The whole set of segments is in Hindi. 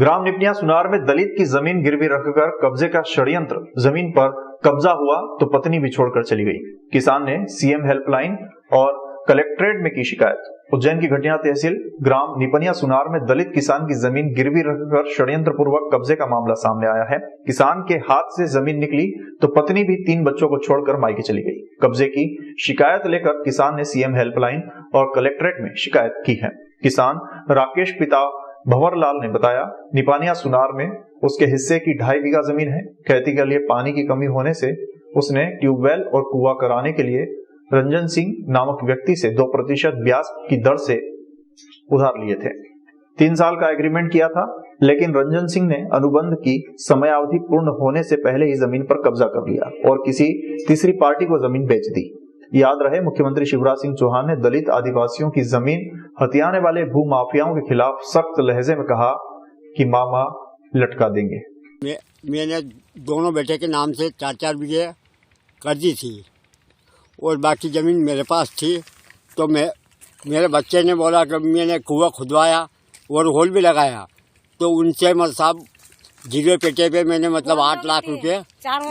ग्राम निपनिया सुनार में दलित की जमीन गिरवी रखकर कब्जे का षड्यंत्र। जमीन पर कब्जा हुआ तो पत्नी भी छोड़कर चली गई। किसान ने सीएम हेल्पलाइन और कलेक्ट्रेट में की शिकायत। उज्जैन की घटिया तहसील ग्राम निपनिया सुनार में दलित किसान की जमीन गिरवी रखकर षड्यंत्र पूर्वक कब्जे का मामला सामने आया है। किसान के हाथ से जमीन निकली तो पत्नी भी 3 बच्चों को छोड़कर मायके चली गई। कब्जे की शिकायत लेकर किसान ने सीएम हेल्पलाइन और कलेक्ट्रेट में शिकायत की है। किसान राकेश पिता भंवरलाल ने बताया, निपानिया सुनार में उसके हिस्से की 2.5 बीघा जमीन है। खेती के लिए पानी की कमी होने से उसने ट्यूबवेल और कुआं कराने के लिए रंजन सिंह नामक व्यक्ति से 2% ब्याज की दर से उधार लिए थे। 3 साल का एग्रीमेंट किया था, लेकिन रंजन सिंह ने अनुबंध की समयावधि पूर्ण होने से पहले ही जमीन पर कब्जा कर लिया और किसी तीसरी पार्टी को जमीन बेच दी। याद रहे, मुख्यमंत्री शिवराज सिंह चौहान ने दलित आदिवासियों की जमीन हथियाने वाले भू माफियाओं के खिलाफ सख्त लहजे में कहा कि मामा लटका देंगे। मैंने दोनों बेटे के नाम से 4-4 बीघे कर दी थी और बाकी जमीन मेरे पास थी। तो मेरे बच्चे ने बोला कि मैंने कुआं खुदवाया और होल भी लगाया, तो उनसे मतलब साहब जीरो पेटे पे मैंने मतलब 8 लाख रुपए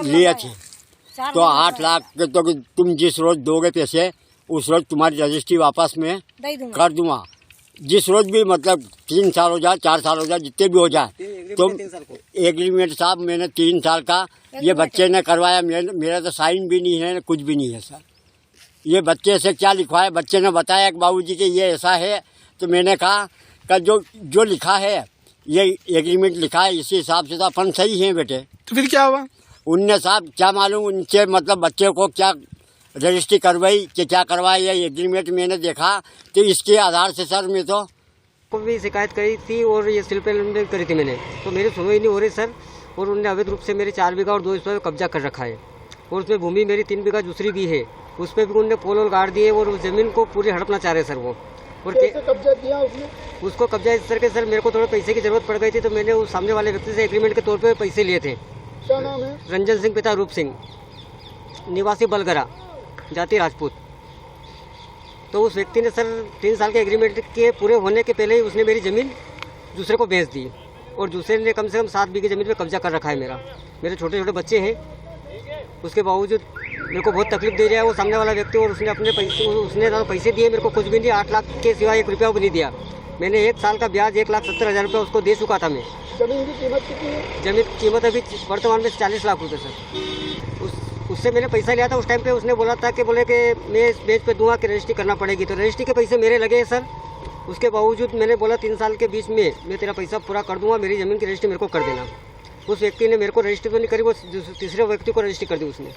लिए थे। तो 8 लाख तो तुम जिस रोज दोगे पैसे उस रोज तुम्हारी रजिस्ट्री वापस में कर दूंगा। जिस रोज भी मतलब 3 साल हो जाए, 4 साल हो जाए, जितने भी हो जाए। तो एग्रीमेंट साहब मैंने 3 साल का ये बच्चे ने करवाया। मेरा तो साइन भी नहीं है, कुछ भी नहीं है सर। ये बच्चे से क्या लिखवाया, बच्चे ने बताया कि बाबूजी कि ये ऐसा है। तो मैंने कहा कि जो लिखा है ये एग्रीमेंट लिखा है, इसी हिसाब से तो अपन सही है बेटे। तो फिर क्या हुआ? उनने साहब क्या मालूम उनसे मतलब बच्चे को क्या रजिस्ट्री करवाई कि क्या करवाई, ये एग्रीमेंट मैंने देखा। तो इसके आधार से सर मैं तो को भी शिकायत करी थी और ये शिल्प करी थी मैंने, तो मेरी सुनवाई नहीं हो रही सर। और उन्होंने अवैध रूप से मेरे 4 बीघा और 2 हिस्सों में कब्जा कर रखा है और उसमें भूमि मेरी 3 बीघा दूसरी भी है, उस पर भी उन्होंने पोल और गाड़ दिए और उस जमीन को पूरी हड़पना चाह रहे सर वो। और कब्जा किया उसने? उसको कब्जा इस तरह के सर, मेरे को थोड़े पैसे की जरूरत पड़ गई थी, तो मैंने उस सामने वाले व्यक्ति से एग्रीमेंट के तौर पर पैसे लिए थे। क्या नाम है? रंजन सिंह पिता रूप सिंह, निवासी बलगरा, जाति राजपूत। तो उस व्यक्ति ने सर 3 साल के एग्रीमेंट के पूरे होने के पहले ही उसने मेरी ज़मीन दूसरे को बेच दी और दूसरे ने कम से कम 7 बीघे ज़मीन पे कब्जा कर रखा है मेरे छोटे छोटे बच्चे हैं। उसके बावजूद मेरे को बहुत तकलीफ दे रहा है वो सामने वाला व्यक्ति। और उसने अपने पैसे दिए, मेरे को कुछ भी नहीं, 8 लाख के सिवा 1 रुपया भी नहीं दिया। मैंने 1 साल का ब्याज 1,70,000 रुपया उसको दे चुका था मैं। जमीन की कीमत कितनी है? जमीन की कीमत अभी वर्तमान में 40 लाख रुपये सर। उससे मैंने पैसा लिया था उस टाइम पे। उसने बोला था कि बोले कि मैं इस बेच पे दूंगा कि रजिस्ट्री करना पड़ेगी, तो रजिस्ट्री के पैसे मेरे लगे सर। उसके बावजूद मैंने बोला 3 साल के बीच में मैं तेरा पैसा पूरा कर दूंगा, मेरी ज़मीन की रजिस्ट्री मेरे को कर देना। उस व्यक्ति ने मेरे को रजिस्ट्री तो नहीं करी, वो तीसरे व्यक्ति को रजिस्ट्री कर दी उसने।